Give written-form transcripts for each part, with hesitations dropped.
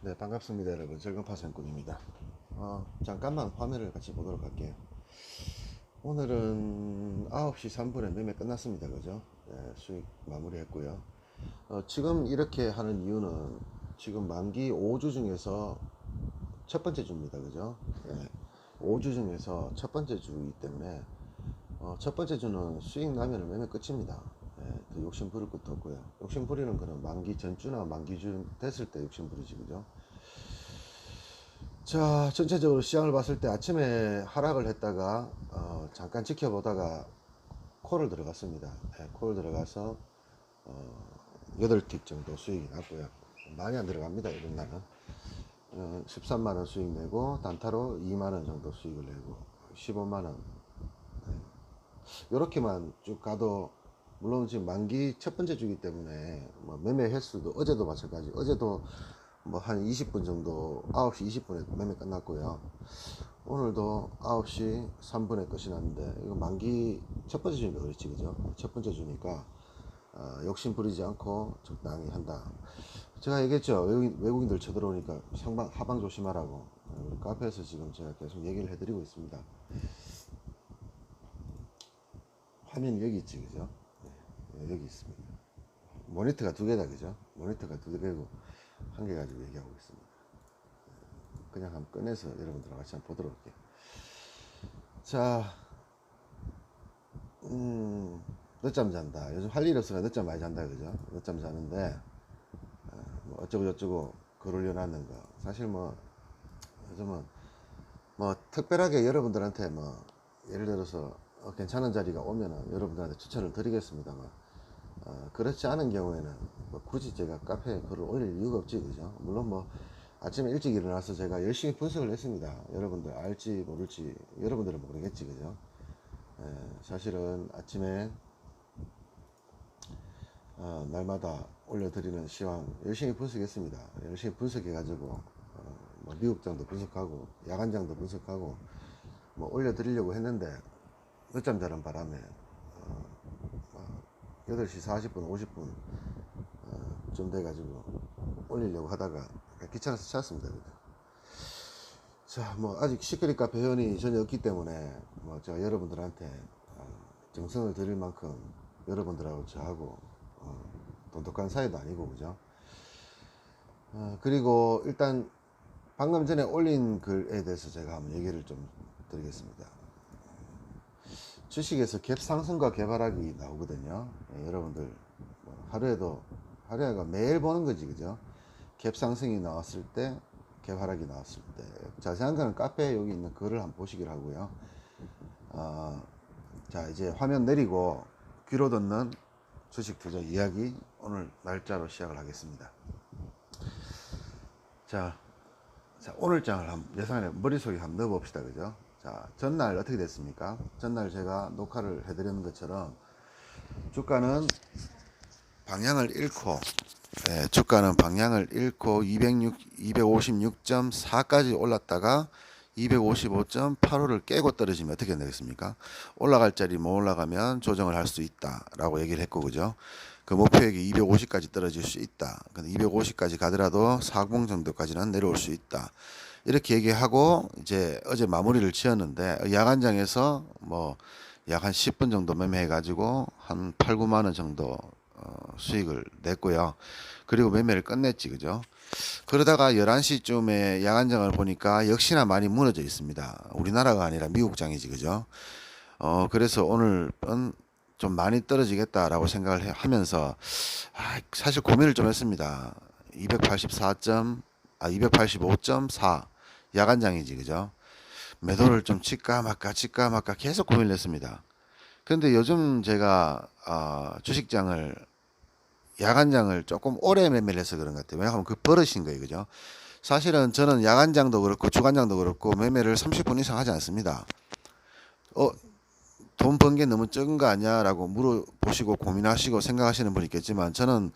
네, 반갑습니다 여러분. 절경파생꾼입니다. 잠깐만 화면을 같이 보도록 할게요. 오늘은 9시 3분에 매매 끝났습니다. 그죠? 네, 수익 마무리 했고요. 지금 이렇게 하는 이유는 지금 만기 5주 중에서 첫 번째 주입니다. 그죠? 네, 5주 중에서 첫 번째 주이기 때문에 첫 번째 주는 수익 나면 매매 끝입니다. 네, 더 욕심 부릴 것도 없고요. 욕심 부리는 거는 만기 전주나 만기주 됐을 때 욕심 부리지. 그죠? 자, 전체적으로 시장을 봤을 때 아침에 하락을 했다가 잠깐 지켜보다가 콜을 들어갔습니다. 네, 콜 들어가서 8틱 정도 수익이 났고요. 많이 안 들어갑니다. 이런 날은 13만원 수익 내고 단타로 2만원 정도 수익을 내고 15만원 이렇게만 쭉 가도, 물론 지금 만기 첫 번째 주기 때문에 뭐 매매 횟수도 어제도 마찬가지, 어제도 뭐 한 20분 정도 9시 20분에 매매 끝났고요. 오늘도 9시 3분에 끝이 났는데, 이거 만기 첫 번째 주니까 그렇지. 그죠? 첫 번째 주니까 욕심 부리지 않고 적당히 한다. 제가 얘기했죠. 외국인들 쳐들어오니까 상방 하방 조심하라고. 우리 카페에서 지금 제가 계속 얘기를 해드리고 있습니다. 화면이 여기 있지. 그죠? 네, 여기 있습니다. 모니터가 두 개다. 그죠? 모니터가 두 개고 한 개 가지고 얘기하고 있습니다. 그냥 한번 꺼내서 여러분들과 같이 한번 보도록 할게요. 자, 늦잠 잔다. 요즘 할 일 없어서 늦잠 많이 잔다. 그죠? 늦잠 자는데 뭐 어쩌고 저쩌고 글 올려놨는 거, 사실 뭐 요즘은 뭐 특별하게 여러분들한테 뭐 예를 들어서 괜찮은 자리가 오면은 여러분들한테 추천을 드리겠습니다만, 그렇지 않은 경우에는 뭐 굳이 제가 카페에 글을 올릴 이유가 없지. 그죠? 물론 뭐 아침에 일찍 일어나서 제가 열심히 분석을 했습니다. 여러분들 알지 모를지 여러분들은 모르겠지. 그죠? 사실은 아침에 날마다 올려드리는 시황 열심히 분석했습니다. 열심히 분석해 가지고 뭐 미국장도 분석하고 야간장도 분석하고 뭐 올려드리려고 했는데, 늦잠 자는 바람에 8시 40분 50분 좀 돼가지고 올리려고 하다가 귀찮아서 잤습니다. 자, 뭐 아직 시크릿 카페 회원이 전혀 없기 때문에 뭐 제가 여러분들한테 정성을 드릴 만큼 여러분들하고 저하고 돈독한 사이도 아니고. 그죠? 그리고 일단 방금 전에 올린 글에 대해서 제가 한번 얘기를 좀 드리겠습니다. 주식에서 갭 상승과 개발하기 나오거든요. 여러분들 뭐 하루에가 매일 보는 거지. 그죠? 갭 상승이 나왔을 때, 갭 하락이 나왔을 때, 자세한 거는 카페에 여기 있는 글을 한번 보시기로 하고요. 자, 이제 화면 내리고 귀로 듣는 주식 투자 이야기 오늘 날짜로 시작을 하겠습니다. 자, 오늘 장을 한번 예상에 머릿속에 한번 넣어봅시다. 그죠? 자, 전날 어떻게 됐습니까? 전날 제가 녹화를 해드리는 것처럼 주가는 방향을 잃고, 주가는 방향을 잃고 256.4까지 올랐다가 255.85를 깨고 떨어지면 어떻게 되겠습니까? 올라갈 자리 못 올라가면 조정을 할 수 있다 라고 얘기를 했고, 그죠? 그 목표액이 250까지 떨어질 수 있다. 근데 250까지 가더라도 40 정도까지는 내려올 수 있다. 이렇게 얘기하고 이제 어제 마무리를 지었는데, 야간장에서 뭐 약 한 10분 정도 매매해 가지고 한 8, 9만 원 정도 수익을 냈고요. 그리고 매매를 끝냈지. 그죠? 그러다가 11시쯤에 야간장을 보니까 역시나 많이 무너져 있습니다. 우리나라가 아니라 미국장이지. 그죠? 그래서 오늘은 좀 많이 떨어지겠다라고 생각을 하면서 사실 고민을 좀 했습니다. 285.4 야간장이지. 그죠? 매도를 좀 칠까 말까 계속 고민을 했습니다. 그런데 요즘 제가 주식장을 야간장을 조금 오래 매매를 해서 그런 것 같아요. 왜냐하면 그 버릇인 거예요. 그죠? 사실은 저는 야간장도 그렇고 주간장도 그렇고 매매를 30분 이상 하지 않습니다. 돈 번 게 너무 적은 거 아니야 라고 물어보시고 고민하시고 생각하시는 분이 있겠지만, 저는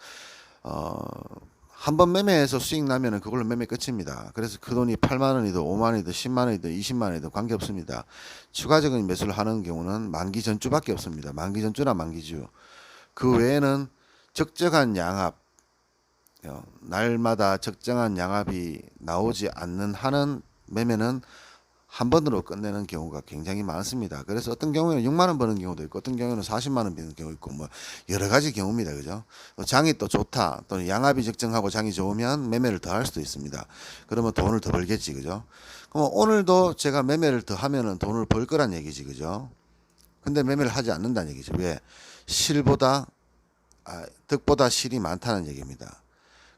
한 번 매매해서 수익 나면은 그걸로 매매 끝입니다. 그래서 그 돈이 8만 원이든 5만 원이든 10만 원이든 20만 원이든 관계없습니다. 추가적인 매수를 하는 경우는 만기 전주밖에 없습니다. 만기 전주나 만기주. 그 외에는 적정한 양압, 날마다 적정한 양압이 나오지 않는 한은 매매는 한 번으로 끝내는 경우가 굉장히 많습니다. 그래서 어떤 경우에는 6만 원 버는 경우도 있고 어떤 경우에는 40만 원 버는 경우 있고 뭐 여러 가지 경우입니다. 그죠? 또 장이 또 좋다 또는 양압이 적정하고 장이 좋으면 매매를 더 할 수도 있습니다. 그러면 돈을 더 벌겠지. 그죠? 그럼 오늘도 제가 매매를 더 하면은 돈을 벌 거란 얘기지. 그죠? 근데 매매를 하지 않는다는 얘기죠. 왜? 실보다 득보다 실이 많다는 얘기입니다.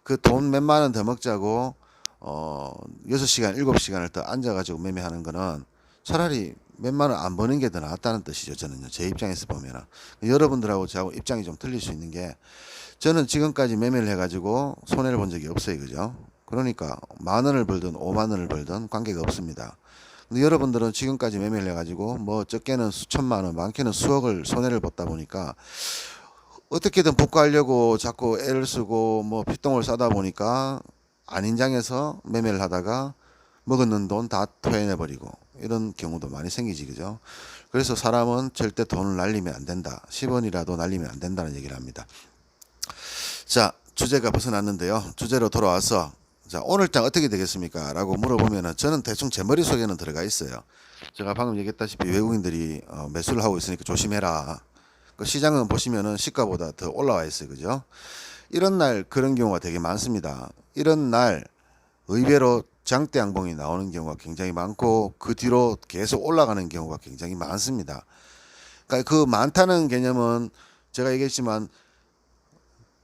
그 돈 몇만 원 더 먹자고 6시간 7시간을 더 앉아가지고 매매하는 거는 차라리 몇만 원 안 버는 게 더 낫다는 뜻이죠. 저는요. 제 입장에서 보면은. 여러분들하고 저하고 입장이 좀 틀릴 수 있는 게 저는 지금까지 매매를 해가지고 손해를 본 적이 없어요. 그죠? 그러니까 만 원을 벌든 5만 원을 벌든 관계가 없습니다. 근데 여러분들은 지금까지 매매를 해가지고 뭐 적게는 수천만 원, 많게는 수억을 손해를 봤다 보니까 어떻게든 복구하려고 자꾸 애를 쓰고 뭐 피똥을 싸다 보니까 아닌 장에서 매매를 하다가 먹었는 돈 다 토해내 버리고 이런 경우도 많이 생기지. 그죠? 그래서 사람은 절대 돈을 날리면 안 된다. 10원이라도 날리면 안 된다는 얘기를 합니다. 자, 주제가 벗어났는데요. 주제로 돌아와서 자, 오늘장 어떻게 되겠습니까? 라고 물어보면은 저는 대충 제 머릿속에는 들어가 있어요. 제가 방금 얘기했다시피 외국인들이 매수를 하고 있으니까 조심해라. 그 시장은 보시면은 시가보다 더 올라와 있어요. 그죠? 이런 날 그런 경우가 되게 많습니다. 이런 날 의외로 장대 양봉이 나오는 경우가 굉장히 많고 그 뒤로 계속 올라가는 경우가 굉장히 많습니다. 그러니까 그 많다는 개념은 제가 얘기했지만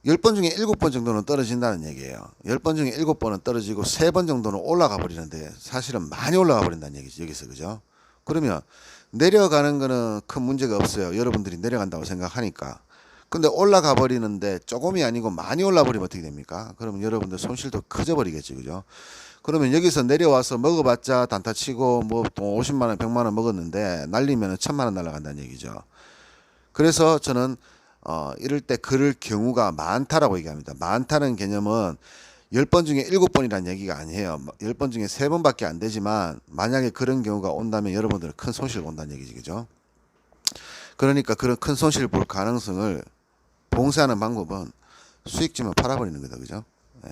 10번 중에 7번 정도는 떨어진다는 얘기예요. 10번 중에 7번은 떨어지고 3번 정도는 올라가 버리는데 사실은 많이 올라가 버린다는 얘기죠. 여기서. 그죠? 그러면 내려가는 거는 큰 문제가 없어요. 여러분들이 내려간다고 생각하니까. 근데 올라가 버리는데 조금이 아니고 많이 올라 버리면 어떻게 됩니까? 그러면 여러분들 손실도 커져 버리겠죠. 그죠? 그러면 여기서 내려와서 먹어봤자 단타 치고 뭐 50만 원, 100만 원 먹었는데 날리면 1000만 원 날아간다는 얘기죠. 그래서 저는 이럴 때 그럴 경우가 많다라고 얘기합니다. 많다는 개념은 10번 중에 7번이라는 얘기가 아니에요. 10번 중에 3번밖에 안 되지만 만약에 그런 경우가 온다면 여러분들은 큰 손실을 본다는 얘기죠. 그죠? 그러니까 그런 큰 손실을 볼 가능성을 봉쇄하는 방법은 수익주면 팔아버리는 거다. 그죠? 예.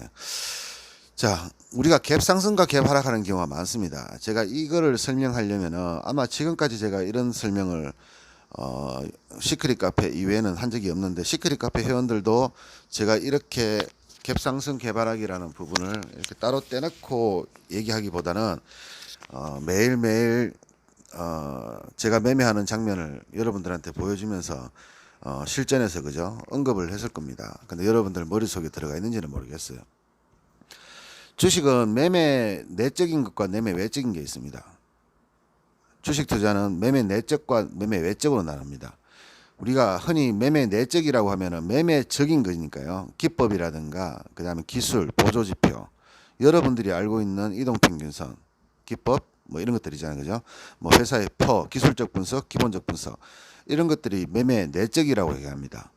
자, 우리가 갭 상승과 갭 하락하는 경우가 많습니다. 제가 이거를 설명하려면은 아마 지금까지 제가 이런 설명을 시크릿 카페 이외에는 한 적이 없는데 시크릿 카페 회원들도 제가 이렇게 갭 상승 갭 하락이라는 부분을 이렇게 따로 떼놓고 얘기하기보다는 매일매일 제가 매매하는 장면을 여러분들한테 보여주면서 실전에서 그죠 언급을 했을 겁니다. 근데 여러분들 머릿속에 들어가 있는지는 모르겠어요. 주식은 매매 내적인 것과 매매 외적인 게 있습니다. 주식 투자는 매매 내적과 매매 외적으로 나눕니다. 우리가 흔히 매매 내적이라고 하면은 매매적인 거니까요. 기법이라든가 그다음에 기술, 보조지표, 여러분들이 알고 있는 이동평균선, 기법 뭐 이런 것들이잖아요. 그죠? 뭐 회사의 기술적 분석, 기본적 분석 이런 것들이 매매 내적이라고 얘기합니다.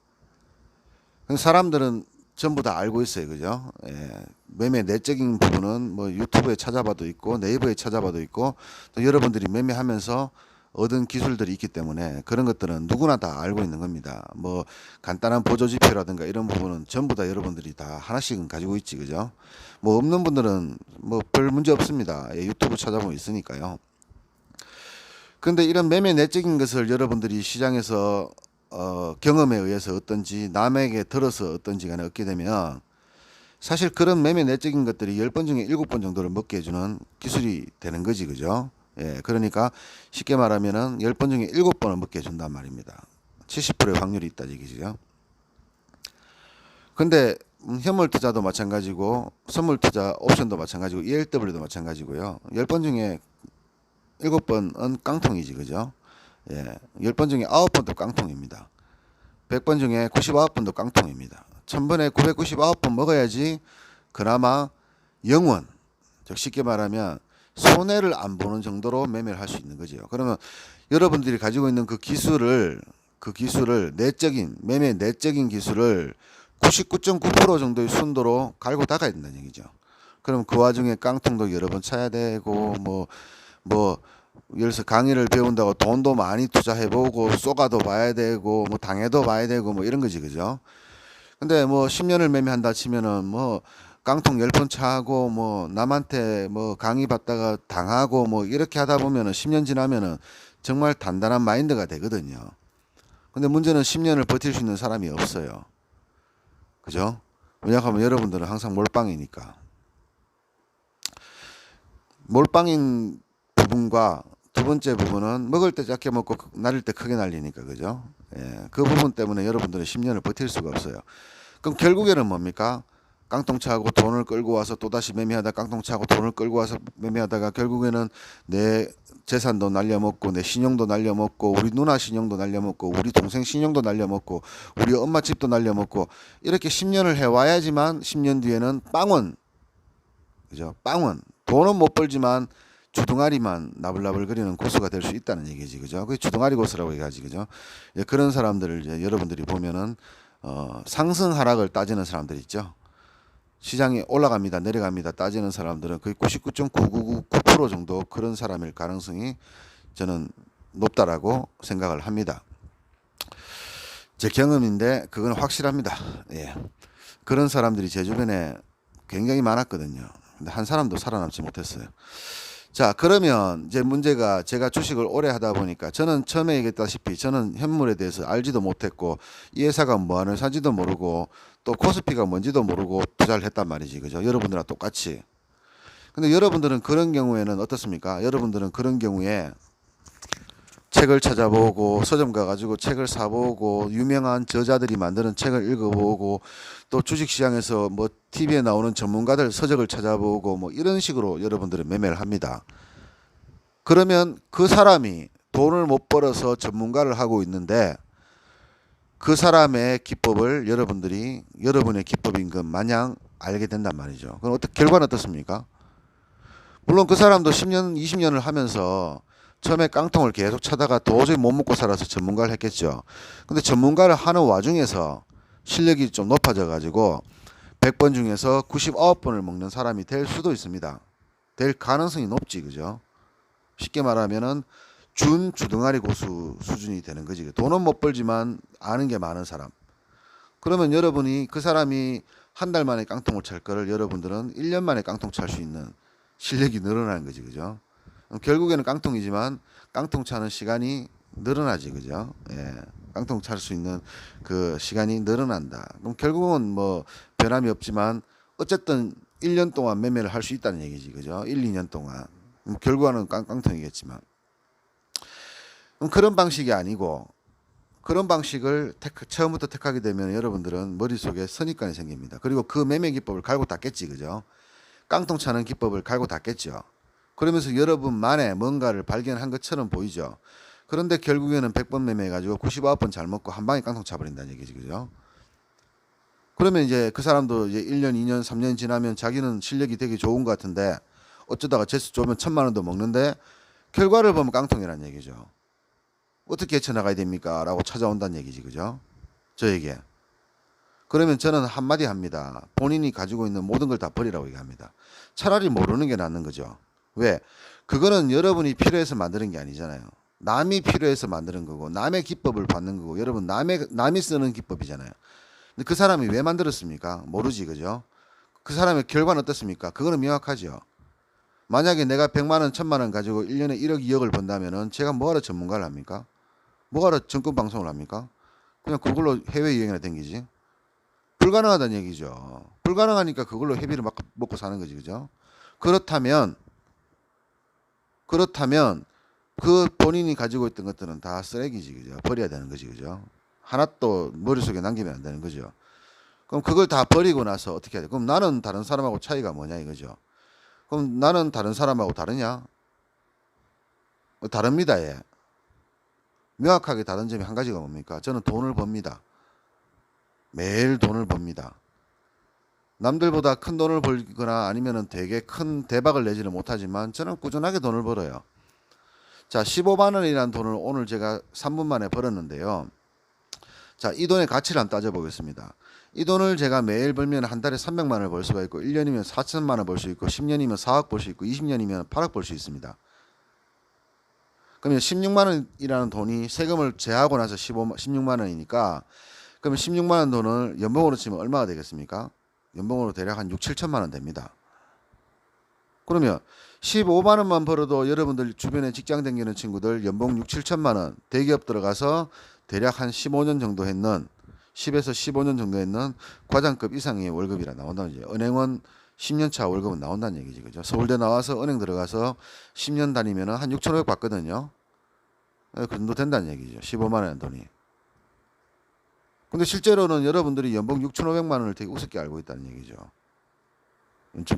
사람들은 전부 다 알고 있어요. 그죠? 예. 매매 내적인 부분은 뭐 유튜브에 찾아봐도 있고 네이버에 찾아봐도 있고 또 여러분들이 매매하면서 얻은 기술들이 있기 때문에 그런 것들은 누구나 다 알고 있는 겁니다. 뭐 간단한 보조지표라든가 이런 부분은 전부 다 여러분들이 다 하나씩은 가지고 있지. 그죠? 뭐 없는 분들은 뭐 별 문제 없습니다. 예, 유튜브 찾아보면 있으니까요. 그런데 이런 매매 내적인 것을 여러분들이 시장에서 경험에 의해서 어떤지 남에게 들어서 어떤지 간에 얻게 되면 사실 그런 매매 내적인 것들이 10번 중에 7번 정도를 먹게 해주는 기술이 되는 거지. 그죠? 예, 그러니까 쉽게 말하면은 10번 중에 7번을 먹게 해준단 말입니다. 70%의 확률이 있다 얘기죠. 근데 현물 투자도 마찬가지고 선물 투자 옵션도 마찬가지고 ELW도 마찬가지고요. 10번 중에 7번은 깡통이지. 그죠? 예, 10번 중에 9번도 깡통입니다. 100번 중에 99번도 깡통입니다. 1000번에 999번 먹어야지 그나마 영원, 즉 쉽게 말하면 손해를 안 보는 정도로 매매를 할 수 있는 거죠. 그러면 여러분들이 가지고 있는 그 기술을 내적인 매매 내적인 기술을 99.9% 정도의 순도로 갈고 닦아야 된다는 얘기죠. 그럼 그 와중에 깡통도 여러 번 차야 되고 뭐 예를 들어서 강의를 배운다고 돈도 많이 투자해보고 쏘가도 봐야 되고 뭐 당해도 봐야 되고 뭐 이런 거지. 그죠? 근데 뭐 10년을 매매한다 치면은 뭐 깡통 10번 차고 뭐 남한테 뭐 강의 받다가 당하고 뭐 이렇게 하다 보면은 10년 지나면은 정말 단단한 마인드가 되거든요. 근데 문제는 10년을 버틸 수 있는 사람이 없어요. 그죠? 왜냐하면 여러분들은 항상 몰빵이니까. 몰빵인 부분과 두 번째 부분은 먹을 때 작게 먹고 날릴 때 크게 날리니까. 그죠? 예, 그 부분 때문에 여러분들은 10년을 버틸 수가 없어요. 그럼 결국에는 뭡니까? 깡통차고 돈을 끌고 와서 또다시 매매하다 깡통차고 돈을 끌고 와서 매매하다가 결국에는 내 재산도 날려먹고 내 신용도 날려먹고 우리 누나 신용도 날려먹고 우리 동생 신용도 날려먹고 우리 엄마 집도 날려먹고 이렇게 10년을 해와야지만 10년 뒤에는 빵원, 그죠? 빵원, 돈은 못 벌지만 주둥아리만 나불나불거리는 고수가 될 수 있다는 얘기지. 그죠? 그게 주둥아리 고수라고 얘기하지. 그죠? 그런 사람들을 이제 여러분들이 보면은 상승 하락을 따지는 사람들 있죠. 시장이 올라갑니다, 내려갑니다 따지는 사람들은 거의 99.9999% 정도 그런 사람일 가능성이 저는 높다라고 생각을 합니다. 제 경험인데 그건 확실합니다. 예. 그런 사람들이 제 주변에 굉장히 많았거든요. 근데 한 사람도 살아남지 못했어요. 자, 그러면 이제 문제가 제가 주식을 오래 하다 보니까 저는 처음에 얘기했다시피 저는 현물에 대해서 알지도 못했고 이 회사가 뭐 하는 사지도 모르고 또 코스피가 뭔지도 모르고 투자를 했단 말이지. 그죠? 여러분들과 똑같이. 근데 여러분들은 그런 경우에는 어떻습니까? 여러분들은 그런 경우에 책을 찾아보고 서점 가가지고 책을 사보고 유명한 저자들이 만드는 책을 읽어보고 또 주식시장에서 뭐 TV에 나오는 전문가들 서적을 찾아보고 뭐 이런 식으로 여러분들은 매매를 합니다. 그러면 그 사람이 돈을 못 벌어서 전문가를 하고 있는데 그 사람의 기법을 여러분들이 여러분의 기법인 것 마냥 알게 된단 말이죠. 그럼 결과는 어떻습니까? 물론 그 사람도 10년, 20년을 하면서 처음에 깡통을 계속 차다가 도저히 못 먹고 살아서 전문가를 했겠죠. 근데 전문가를 하는 와중에서 실력이 좀 높아져 가지고 100번 중에서 99번을 먹는 사람이 될 수도 있습니다. 될 가능성이 높지. 그죠? 쉽게 말하면은 준 주둥아리 고수 수준이 되는 거지. 돈은 못 벌지만 아는 게 많은 사람. 그러면 여러분이 그 사람이 한 달 만에 깡통을 찰 거를 여러분들은 1년 만에 깡통 찰 수 있는 실력이 늘어나는 거지. 그죠? 결국에는 깡통이지만 깡통 차는 시간이 늘어나지. 그죠? 예. 깡통 찰 수 있는 그 시간이 늘어난다. 그럼 결국은 뭐 변함이 없지만 어쨌든 1년 동안 매매를 할 수 있다는 얘기지. 그죠? 1, 2년 동안. 결과는 깡통이겠지만. 그런 방식이 아니고 그런 방식을 처음부터 택하게 되면 여러분들은 머릿속에 선입관이 생깁니다. 그리고 그 매매 기법을 갈고 닦겠지. 그죠? 깡통 차는 기법을 갈고 닦겠죠. 그러면서 여러분만의 뭔가를 발견한 것처럼 보이죠. 그런데 결국에는 100번 매매해가지고 99번 잘 먹고 한 방에 깡통 차버린다는 얘기지. 그죠? 그러면 이제 그 사람도 이제 1년, 2년, 3년 지나면 자기는 실력이 되게 좋은 것 같은데 어쩌다가 재수 좋으면 1000만 원도 먹는데 결과를 보면 깡통이라는 얘기죠. 어떻게 헤쳐나가야 됩니까? 라고 찾아온다는 얘기지. 그죠? 저에게. 그러면 저는 한마디 합니다. 본인이 가지고 있는 모든 걸 다 버리라고 얘기합니다. 차라리 모르는 게 낫는 거죠. 왜? 그거는 여러분이 필요해서 만드는 게 아니잖아요. 남이 필요해서 만드는 거고 남의 기법을 받는 거고 여러분 남이 쓰는 기법이잖아요. 근데 그 사람이 왜 만들었습니까? 모르지. 그죠? 그 사람의 결과는 어떻습니까? 그거는 명확하죠. 만약에 내가 100만 원, 1000만 원 가지고 1년에 1억, 2억을 번다면은 제가 뭐하러 전문가를 합니까? 뭐하러 정권 방송을 합니까? 그냥 그걸로 해외여행이나 댕기지. 불가능하다는 얘기죠. 불가능하니까 그걸로 회비를 막 먹고 사는 거지. 그죠? 그렇다면 그 본인이 가지고 있던 것들은 다 쓰레기지. 그죠? 버려야 되는 거지. 그죠? 하나도 머릿속에 남기면 안 되는 거죠. 그럼 그걸 다 버리고 나서 어떻게 해야 돼? 그럼 나는 다른 사람하고 차이가 뭐냐 이거죠. 그럼 나는 다른 사람하고 다르냐? 다릅니다. 예. 명확하게 다른 점이 한 가지가 뭡니까? 저는 돈을 법니다. 매일 돈을 법니다. 남들보다 큰 돈을 벌거나 아니면은 되게 큰 대박을 내지는 못하지만 저는 꾸준하게 돈을 벌어요. 자, 15만 원이라는 돈을 오늘 제가 3분 만에 벌었는데요. 자, 이 돈의 가치를 한번 따져보겠습니다. 이 돈을 제가 매일 벌면 한 달에 300만 원을 벌 수가 있고 1년이면 4천만 원 벌 수 있고 10년이면 4억 벌 수 있고 20년이면 8억 벌 수 있습니다. 그러면 16만 원이라는 돈이 세금을 제하고 나서 16만 원이니까 그러면 16만 원 돈을 연봉으로 치면 얼마가 되겠습니까? 연봉으로 대략 한 6, 7천만 원 됩니다. 그러면 15만 원만 벌어도 여러분들 주변에 직장 다니는 친구들 연봉 6, 7천만 원 대기업 들어가서 대략 한 15년 정도 했는 10에서 15년 정도 했는 과장급 이상의 월급이라 나온다는 얘기죠. 은행원 10년 차 월급은 나온다는 얘기지. 그죠? 서울대 나와서 은행 들어가서 10년 다니면 한 6,500 받거든요. 그 정도 된다는 얘기죠. 15만 원 돈이. 근데 실제로는 여러분들이 연봉 6,500만 원을 되게 우습게 알고 있다는 얘기죠.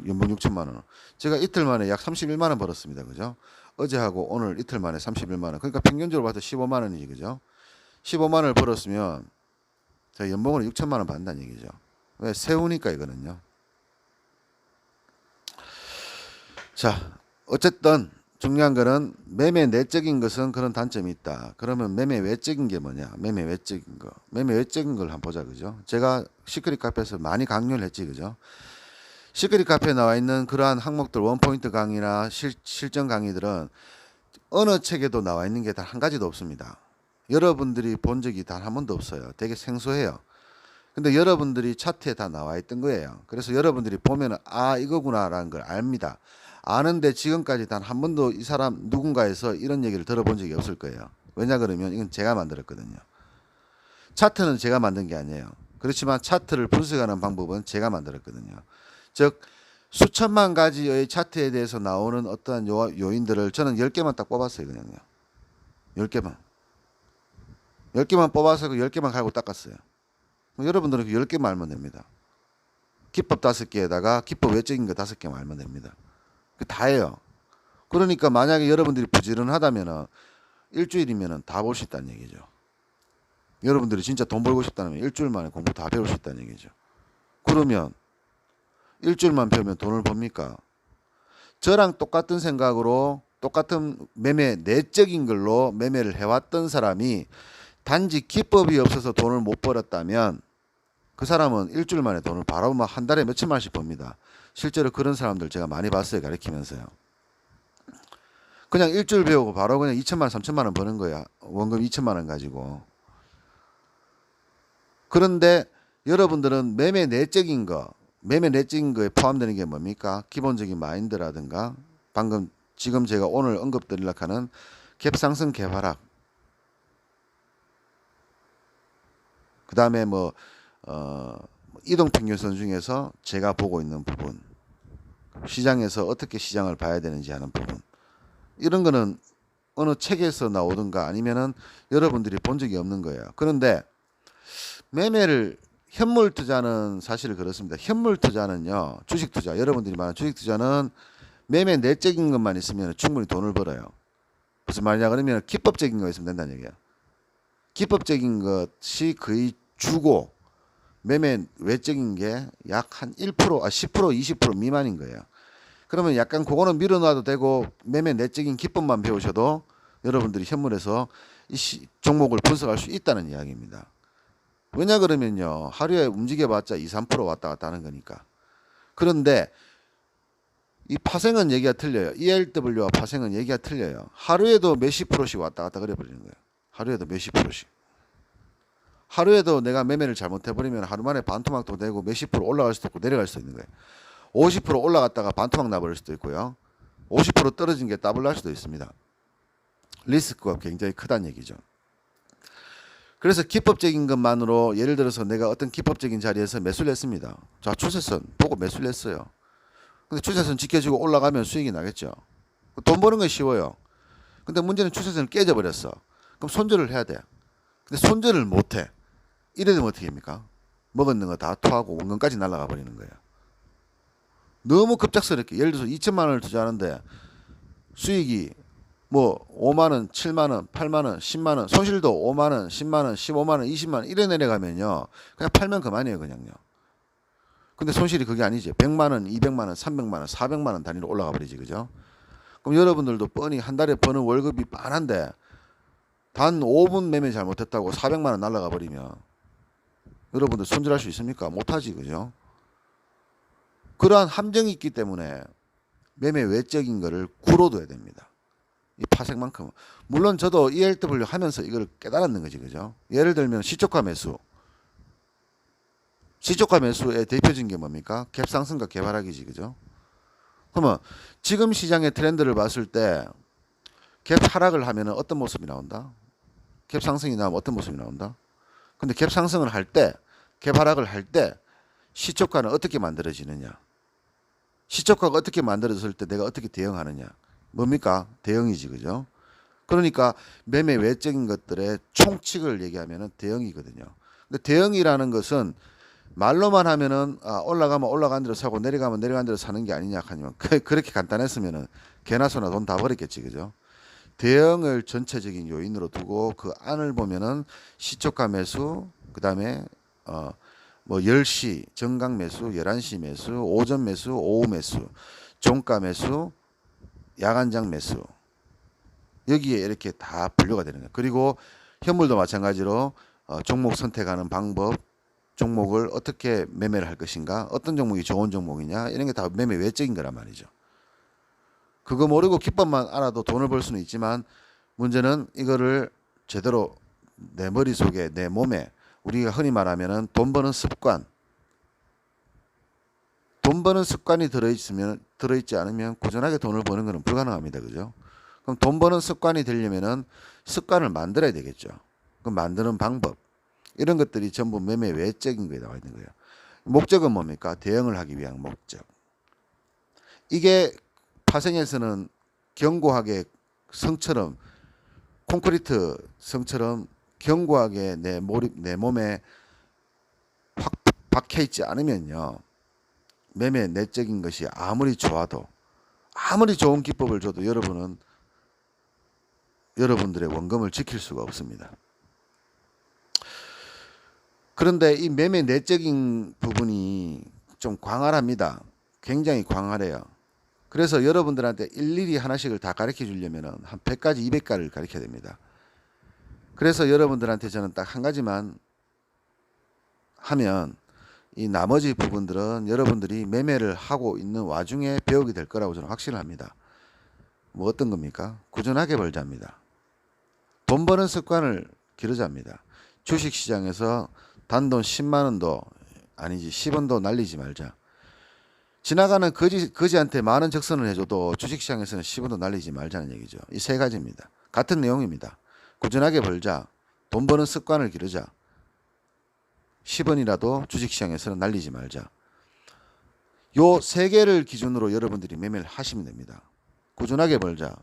연봉 6천만 원. 제가 이틀 만에 약 31만 원 벌었습니다. 그죠? 어제하고 오늘 이틀 만에 31만 원. 그러니까 평균적으로 봐도 15만 원이지. 그죠? 15만 원을 벌었으면 자, 연봉으로 6천만 원 받는다는 얘기죠. 왜? 세우니까 이거는요. 자, 어쨌든 중요한 거는 매매 내적인 것은 그런 단점이 있다. 그러면 매매 외적인 게 뭐냐? 매매 외적인 거. 매매 외적인 걸 한번 보자. 그죠? 제가 시크릿 카페에서 많이 강요를 했지. 그죠? 시크릿 카페에 나와 있는 그러한 항목들 원포인트 강의나 실전 강의들은 어느 책에도 나와 있는 게 단 한 가지도 없습니다. 여러분들이 본 적이 단 한 번도 없어요. 되게 생소해요. 근데 여러분들이 차트에 다 나와 있던 거예요. 그래서 여러분들이 보면 아 이거구나라는 걸 압니다. 아는데 지금까지 단 한 번도 이 사람 누군가에서 이런 얘기를 들어본 적이 없을 거예요. 왜냐 그러면 이건 제가 만들었거든요. 차트는 제가 만든 게 아니에요. 그렇지만 차트를 분석하는 방법은 제가 만들었거든요. 즉 수천만 가지의 차트에 대해서 나오는 어떠한 요인들을 저는 10개만 딱 뽑았어요. 그냥요. 10개만. 10개만 뽑아서 그 10개만 갈고 닦았어요. 여러분들은 그 10개만 알면 됩니다. 기법 5개에다가 기법 외적인 거 5개만 알면 됩니다. 그 다예요. 그러니까 만약에 여러분들이 부지런하다면 일주일이면 다 볼 수 있다는 얘기죠. 여러분들이 진짜 돈 벌고 싶다면 일주일 만에 공부 다 배울 수 있다는 얘기죠. 그러면 일주일만 배우면 돈을 법니까? 저랑 똑같은 생각으로 똑같은 매매 내적인 걸로 매매를 해왔던 사람이 단지 기법이 없어서 돈을 못 벌었다면 그 사람은 일주일 만에 돈을 바로 막 한 달에 몇천만 원씩 법니다. 실제로 그런 사람들 제가 많이 봤어요. 가르치면서요. 그냥 일주일 배우고 바로 그냥 2천만 원, 3천만 원 버는 거야. 원금 2천만 원 가지고. 그런데 여러분들은 매매 내적인 거에 포함되는 게 뭡니까? 기본적인 마인드라든가 방금 지금 제가 오늘 언급드리려고 하는 갭상승 갭하락 그 다음에 이동평균선 중에서 제가 보고 있는 부분 시장에서 어떻게 시장을 봐야 되는지 하는 부분 이런 거는 어느 책에서 나오든가 아니면은 여러분들이 본 적이 없는 거예요. 그런데 매매를 현물 투자는 사실 그렇습니다. 현물 투자는요. 주식 투자 여러분들이 말하는 주식 투자는 매매 내적인 것만 있으면 충분히 돈을 벌어요. 무슨 말이냐 그러면 기법적인 거 있으면 된다는 얘기야. 기법적인 것이 거의 주고 매매 외적인 게 약 한 1%, 10%, 20% 미만인 거예요. 그러면 약간 그거는 밀어놔도 되고 매매 내적인 기법만 배우셔도 여러분들이 현물에서 이 종목을 분석할 수 있다는 이야기입니다. 왜냐 그러면요. 하루에 움직여봤자 2, 3% 왔다 갔다 하는 거니까. 그런데 이 파생은 얘기가 틀려요. ELW와 파생은 얘기가 틀려요. 하루에도 몇십 프로씩 왔다 갔다 그래버리는 거예요. 하루에도 몇십 프로씩. 하루에도 내가 매매를 잘못해버리면 하루 만에 반토막도 되고 몇십 프로 올라갈 수도 있고 내려갈 수도 있는 거예요. 50% 올라갔다가 반토막 나버릴 수도 있고요. 50% 떨어진 게 더블 날 수도 있습니다. 리스크가 굉장히 크다는 얘기죠. 그래서 기법적인 것만으로 예를 들어서 내가 어떤 기법적인 자리에서 매수를 했습니다. 자, 추세선 보고 매수를 했어요. 근데 추세선 지켜주고 올라가면 수익이 나겠죠. 돈 버는 건 쉬워요. 근데 문제는 추세선을 깨져버렸어. 그럼 손절을 해야 돼. 근데 손절을 못해. 이래 되면 어떻게 합니까? 먹었는 거 다 토하고 원금까지 날아가 버리는 거예요. 너무 급작스럽게 예를 들어서 2천만 원을 투자하는데 수익이 5만 원, 7만 원, 8만 원, 10만 원, 손실도 5만 원, 10만 원, 15만 원, 20만 원 이래 내려가면요. 그냥 팔면 그만이에요, 그냥요. 근데 손실이 그게 아니지. 100만 원, 200만 원, 300만 원, 400만 원 단위로 올라가 버리지. 그죠? 그럼 여러분들도 뻔히 한 달에 버는 월급이 빤한데 단 5분 매매 잘못했다고 400만 원 날아가 버리면 여러분들 손절할 수 있습니까? 못하지. 그죠? 그러한 함정이 있기 때문에 매매 외적인 거를 구로둬야 됩니다. 이 파생만큼. 물론 저도 ELW 하면서 이걸 깨달았는 거지. 그죠? 예를 들면 시초가 매수. 시초가 매수의 대표적인 게 뭡니까? 갭 상승과 갭 하락이지, 그죠? 그러면 지금 시장의 트렌드를 봤을 때 갭 하락을 하면은 어떤 모습이 나온다? 갭 상승이 나오면 어떤 모습이 나온다? 근데 갭 상승을 할 때, 갭 하락을 할 때 시초가는 어떻게 만들어지느냐? 시초가가 어떻게 만들어졌을 때 내가 어떻게 대응하느냐? 뭡니까? 대응이지, 그죠? 그러니까 매매 외적인 것들의 총칙을 얘기하면은 대응이거든요. 근데 대응이라는 것은 말로만 하면은 올라가면 올라간 대로 사고 내려가면 내려간 대로 사는 게 아니냐 하면 그렇게 간단했으면은 개나 소나 돈 다 버렸겠지, 그죠? 대응을 전체적인 요인으로 두고 그 안을 보면은 시초가 매수, 그다음에 뭐 10시 정각 매수, 11시 매수, 오전 매수, 오후 매수, 종가 매수, 야간장 매수, 여기에 이렇게 다 분류가 되는 거예요. 그리고 현물도 마찬가지로 종목 선택하는 방법, 종목을 어떻게 매매를 할 것인가, 어떤 종목이 좋은 종목이냐, 이런 게 다 매매 외적인 거란 말이죠. 그거 모르고 기법만 알아도 돈을 벌 수는 있지만 문제는 이거를 제대로 내 머릿속에, 내 몸에, 우리가 흔히 말하면은 돈 버는 습관, 돈 버는 습관이 들어있지 않으면 꾸준하게 돈을 버는 것은 불가능합니다. 그죠? 그럼 돈 버는 습관이 되려면은 습관을 만들어야 되겠죠. 그럼 만드는 방법, 이런 것들이 전부 매매 외적인 거에 나와 있는 거예요. 목적은 뭡니까? 대응을 하기 위한 목적. 이게 파생에서는 견고하게 성처럼, 콘크리트 성처럼 견고하게 내 몸에 확 박혀 있지 않으면요, 매매 내적인 것이 아무리 좋아도, 아무리 좋은 기법을 줘도 여러분은 여러분들의 원금을 지킬 수가 없습니다. 그런데 이 매매 내적인 부분이 좀 광활합니다. 굉장히 광활해요. 그래서 여러분들한테 일일이 하나씩을 다 가르쳐 주려면 한 100가지, 200가지를 가르쳐야 됩니다. 그래서 여러분들한테 저는 딱 한 가지만 하면 이 나머지 부분들은 여러분들이 매매를 하고 있는 와중에 배우게 될 거라고 저는 확신을 합니다. 뭐 어떤 겁니까? 꾸준하게 벌자입니다. 돈 버는 습관을 기르자입니다. 주식시장에서 단돈 10만 원도 아니지 10원도 날리지 말자. 지나가는 거지한테 많은 적선을 해줘도 주식시장에서는 10원도 날리지 말자는 얘기죠. 이 세 가지입니다. 같은 내용입니다. 꾸준하게 벌자. 돈 버는 습관을 기르자. 10원이라도 주식시장에서는 날리지 말자. 요 세 개를 기준으로 여러분들이 매매를 하시면 됩니다. 꾸준하게 벌자.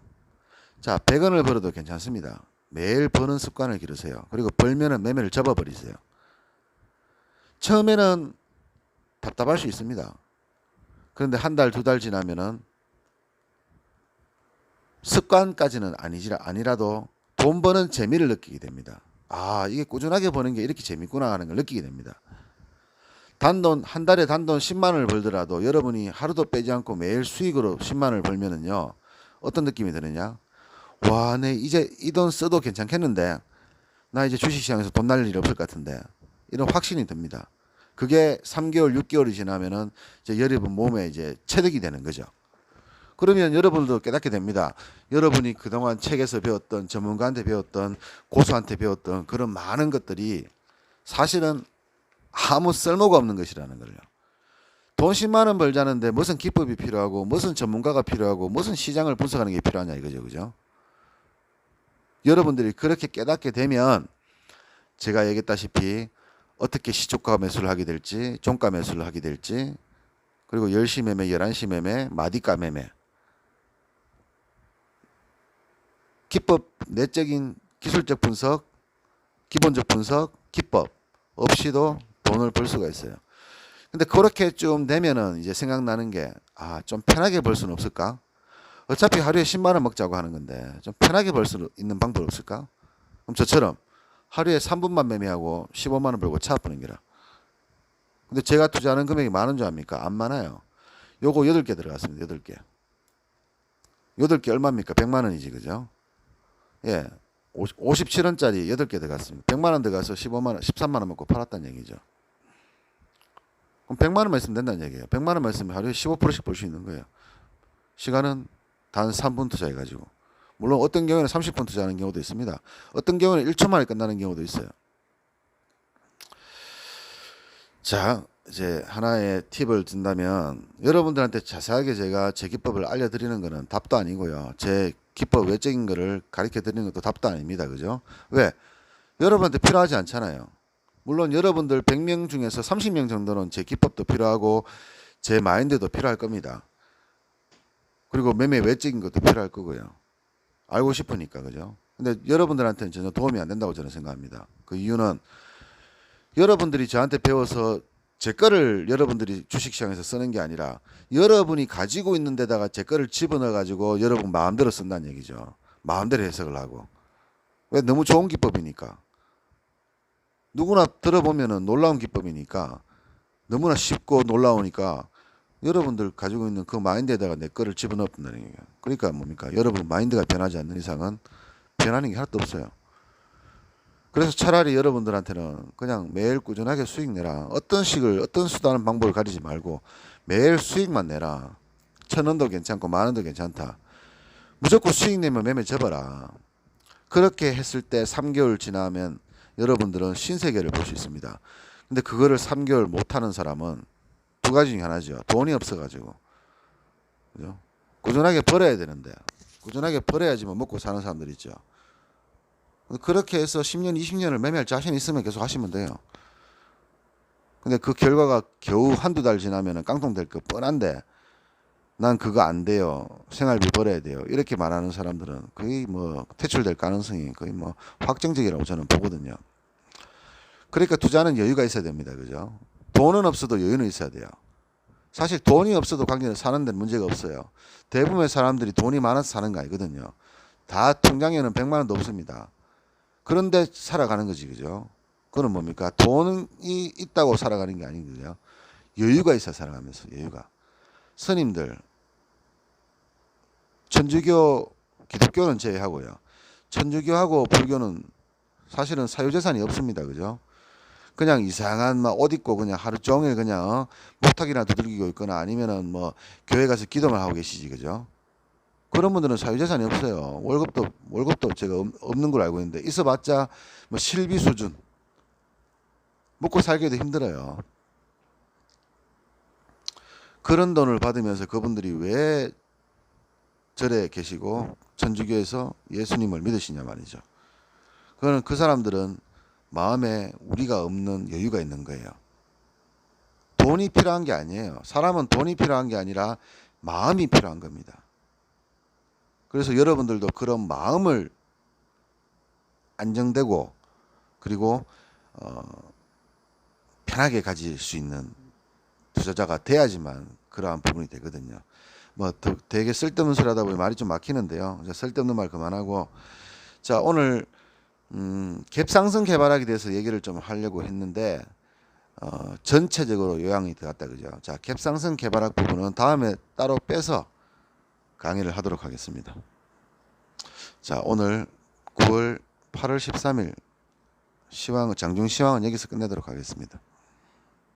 자, 100원을 벌어도 괜찮습니다. 매일 버는 습관을 기르세요. 그리고 벌면은 매매를 접어버리세요. 처음에는 답답할 수 있습니다. 그런데 한 달, 두 달 지나면은 습관까지는 아니라도 돈 버는 재미를 느끼게 됩니다. 아, 이게 꾸준하게 버는 게 이렇게 재밌구나 하는 걸 느끼게 됩니다. 단돈, 한 달에 단돈 10만 원을 벌더라도 여러분이 하루도 빼지 않고 매일 수익으로 10만 원을 벌면은요, 어떤 느낌이 드느냐? 와, 내 이제 이 돈 써도 괜찮겠는데, 나 이제 주식시장에서 돈 날릴 일 없을 것 같은데, 이런 확신이 듭니다. 그게 3개월, 6개월이 지나면은 이제 여러분 몸에 이제 체득이 되는 거죠. 그러면 여러분도 깨닫게 됩니다. 여러분이 그동안 책에서 배웠던, 전문가한테 배웠던, 고수한테 배웠던 그런 많은 것들이 사실은 아무 쓸모가 없는 것이라는 걸요. 돈 10만 원 벌자는데 무슨 기법이 필요하고, 무슨 전문가가 필요하고, 무슨 시장을 분석하는 게 필요하냐 이거죠. 그죠? 여러분들이 그렇게 깨닫게 되면 제가 얘기했다시피 어떻게 시초가 매수를 하게 될지, 종가 매수를 하게 될지, 그리고 10시 매매, 11시 매매, 마디가 매매, 기법, 내적인 기술적 분석, 기본적 분석, 기법 없이도 돈을 벌 수가 있어요. 근데 그렇게 좀 되면은 이제 생각나는 게, 좀 편하게 벌 수는 없을까? 어차피 하루에 10만 원 먹자고 하는 건데 좀 편하게 벌 수 있는 방법 없을까? 그럼 저처럼 하루에 3분만 매매하고 15만 원 벌고 차 아프는 게라. 근데 제가 투자하는 금액이 많은 줄 압니까? 안 많아요. 요거 8개 들어갔습니다. 8개. 8개 얼마입니까? 100만 원이지, 그죠? 예. 57원짜리 8개 들어갔습니다. 100만 원 들어가서 15만 원, 13만 원 먹고 팔았다는 얘기죠. 그럼 100만 원만 있으면 된다는 얘기예요. 100만 원만 있으면 하루에 15%씩 벌 수 있는 거예요. 시간은 단 3분 투자해가지고. 물론 어떤 경우에는 30분 투자하는 경우도 있습니다. 어떤 경우는 1초 만에 끝나는 경우도 있어요. 자, 이제 하나의 팁을 든다면 여러분들한테 자세하게 제가 제 기법을 알려드리는 거는 답도 아니고요. 제 기법 외적인 거를 가르쳐 드리는 것도 답도 아닙니다. 그죠? 왜? 여러분한테 필요하지 않잖아요. 물론 여러분들 100명 중에서 30명 정도는 제 기법도 필요하고 제 마인드도 필요할 겁니다. 그리고 매매 외적인 것도 필요할 거고요. 알고 싶으니까. 그죠? 근데 여러분들한테는 전혀 도움이 안 된다고 저는 생각합니다. 그 이유는 여러분들이 저한테 배워서 제 거를 여러분들이 주식시장에서 쓰는 게 아니라 여러분이 가지고 있는 데다가 제 거를 집어넣어 가지고 여러분 마음대로 쓴다는 얘기죠. 마음대로 해석을 하고. 왜? 너무 좋은 기법이니까. 누구나 들어보면은 놀라운 기법이니까 너무나 쉽고 놀라우니까 여러분들 가지고 있는 그 마인드에다가 내 거를 집어넣는다는 얘기예요. 그러니까 뭡니까? 여러분 마인드가 변하지 않는 이상은 변하는 게 하나도 없어요. 그래서 차라리 여러분들한테는 그냥 매일 꾸준하게 수익 내라. 어떤 식을, 어떤 수단을 방법을 가리지 말고 매일 수익만 내라. 1,000원도 괜찮고 10,000원도 괜찮다. 무조건 수익 내면 매매 접어라. 그렇게 했을 때 3개월 지나면 여러분들은 신세계를 볼 수 있습니다. 근데 그거를 3개월 못하는 사람은 두 가지 중에 하나죠. 돈이 없어가지고. 그죠? 꾸준하게 벌어야 되는데. 꾸준하게 벌어야지만 먹고 사는 사람들 있죠. 그렇게 해서 10년, 20년을 매매할 자신 있으면 계속 하시면 돼요. 근데 그 결과가 겨우 한두 달 지나면 깡통될 거 뻔한데 난 그거 안 돼요. 생활비 벌어야 돼요. 이렇게 말하는 사람들은 거의 뭐 퇴출될 가능성이 거의 뭐 확정적이라고 저는 보거든요. 그러니까 투자는 여유가 있어야 됩니다. 그죠? 돈은 없어도 여유는 있어야 돼요. 사실 돈이 없어도 관계는 사는 데는 문제가 없어요. 대부분의 사람들이 돈이 많아서 사는 거 아니거든요. 다 통장에는 100만 원도 없습니다. 그런데 살아가는 거지. 그죠? 그건 뭡니까? 돈이 있다고 살아가는 게 아니거든요. 여유가 있어 살아가면서 여유가. 스님들, 천주교, 기독교는 제외하고요. 천주교하고 불교는 사실은 사유재산이 없습니다. 그죠? 그냥 이상한 막 옷 입고 그냥 하루 종일 그냥 목탁이나 두들기고 있거나 아니면은 뭐 교회 가서 기도만 하고 계시지. 그죠? 그런 분들은 사유재산이 없어요. 월급도 제가 없는 걸 알고 있는데 있어봤자 뭐 실비 수준. 먹고 살기도 힘들어요. 그런 돈을 받으면서 그분들이 왜 절에 계시고 천주교에서 예수님을 믿으시냐 말이죠. 그거는 그 사람들은 마음에 우리가 없는 여유가 있는 거예요. 돈이 필요한 게 아니에요. 사람은 돈이 필요한 게 아니라 마음이 필요한 겁니다. 그래서 여러분들도 그런 마음을 안정되고 그리고 편하게 가질 수 있는 투자자가 돼야지만 그러한 부분이 되거든요. 뭐 되게 쓸데없는 소리 하다 보니 말이 좀 막히는데요. 쓸데없는 말 그만하고 자 오늘 갭상승 개발하기 대해서 얘기를 좀 하려고 했는데 전체적으로 요약이 되었다 그죠. 자 갭상승 개발학 부분은 다음에 따로 빼서 강의를 하도록 하겠습니다. 자 오늘 9월 8월 13일 시황 장중 시황은 여기서 끝내도록 하겠습니다.